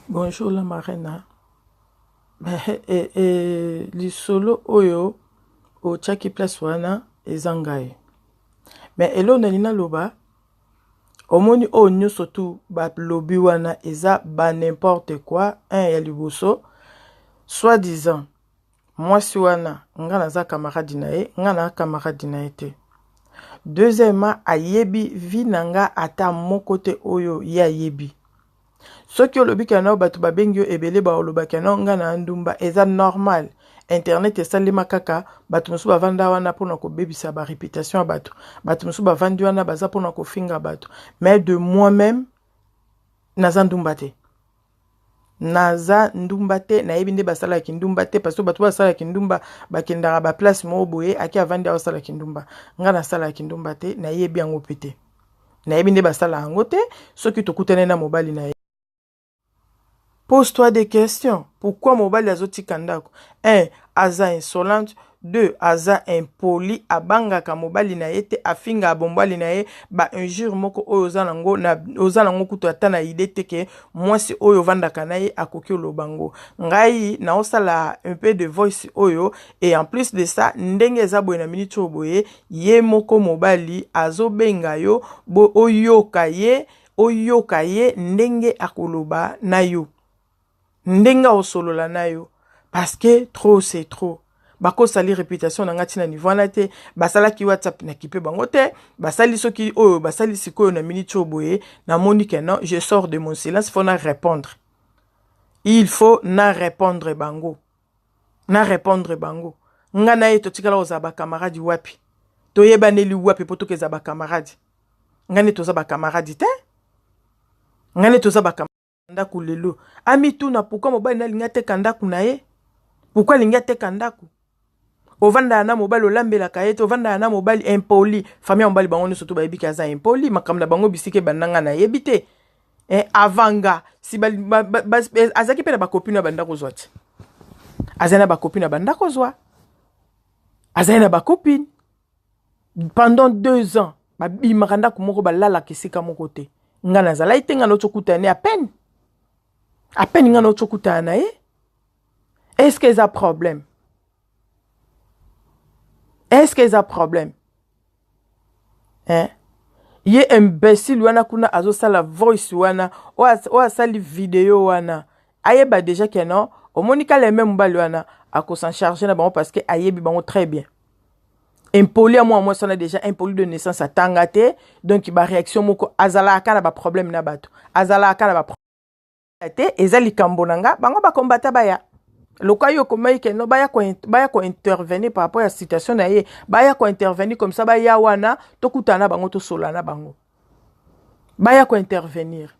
Bonjour la marraine. Lisolo oyo o chaki place wana ezangai. Mais elo nalina loba omoni o nyuso tu ba lobi wana eza ba n'importe quoi un ya liboso soit disant moi si wana nga naza camarade na ye nga na camarade na ye te. Deuxièmement ayebi vi nanga ata moko te oyo ya yebi. Ce qui olobi kana batu babengi yo ebele ba oloba kana nga na ndumba eza normal. Internet esalema kaka batu musu bavanda wana pona ko bebisa ba réputation ya batu musu bavandi wana baza pona ko finga batu. Mais de moi-même naza ndumba te. Naza ndumba te na yebi nde basala ki ndumba te parce que batu basala ki ndumba bakendaka ba place mo boye aki avandi basala ki ndumba. Nga na sala ki ndumba te na yebi yango pete. Na yebi nde basala yango te soki tokutane na mobali na ye. Pose-toi des questions. Pourquoi mobile azoti kandako? 1. Aza insolente. 2. Aza impoli. Abanga ka mobile na yete. Afinga abombali na ye. Ba injure moko oyo zanango. Ozanango kuto atana ide teke. Mwasi oyo vanda kanaye akoki olobango. Ngai na osala un peu de voice oyo. Et en plus de ça. Ndenge ezabwe na minute oboye. Ye moko mobile. Azo benga yo. Bo oyoka ye. Oyoka ye. Ndenge akoloba na yo. Ndenga osolola na yo parce que trop c'est trop. Bako sali réputation na ngati na niveau na te, basala ki WhatsApp na kipe bango te, basali soki oyo basali sikoyo na minute oboye na monique non, je sors de mon silence, faut na répondre. Il faut na répondre bango. Na répondre bango. Nga na ye to tikala ozaba camarade wapi. To yebaneli wapi poto ke zaba camarade. Ngane to zaba camarade te. Ngane to zaba kandaku lelo. Ami tuna pourquoi mobali na linga te kandaku na ye? Pourquoi linga te kandaku? Ovanda na mobali olambela kayete, ovanda na mobali impoli. Famille mobali bango ne soto ba yebi kaza impoli, makamna bango bisike bananga na yebite. Avanga si azaki pe na ba copine banda kozwa ti. Azana ba copine banda kozwa. Azana ba copine. Pendant 2 ans, ba bimakanda ku moko balala kisika moko te. Ngana zala itenga no tsokutane à peine. À peine nga no tsokutana ye. Est-ce qu'il y a un problème? Est-ce qu'il y a un problème? Hein? Ye imbécile wana kuna azo sala voice wana o sali vidéo wana. Ayeba déjà que non, au monika les mêmes mbali wana ako s'en charger na bango parce que ayebi bango très bien. Impoli à moi ça a déjà impoli de naissance à tangate donc ba réaction moko azala aka na ba problème na bato. Azala aka na ba problème. Ezali kambonanga bango ba kombata baya. Lokayo komai ke no baya ko intervenir par rapport à la situation na ye baya ko intervenir comme ça baya wana tokutana bango to solana bango baya ko intervenir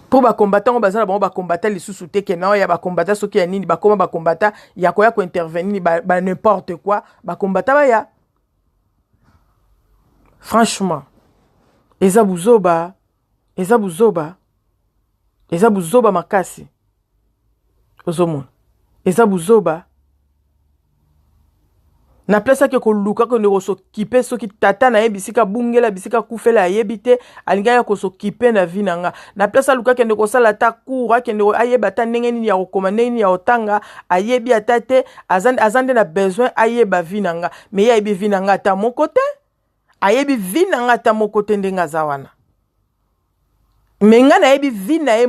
pour ba combattant bazala bango ba combattre les sous-souté ke na ya ba combattre soki ya nini ba koma ba combattre ya ko intervenir ba n'importe quoi ba combattre baya. Franchement eza buzoba makasi ozomon. Eza buzoba. Na place ke ko luka ko ne so kipe soki tata na ye bisika bungela bisika kufela yebite alinga ya ko so kipe na vie nanga. Na place luka ke ne ko sala ta coura ke ne ayeba ta ndenge nini ya ko nini ya otanga ayebi atate azande na besoin ayeba vie nanga. Mais ya yebi vie nanga ta mon côté. Ayebi vie nanga ta mon côté ndenga zawana. Mais nga na yebi vie na ye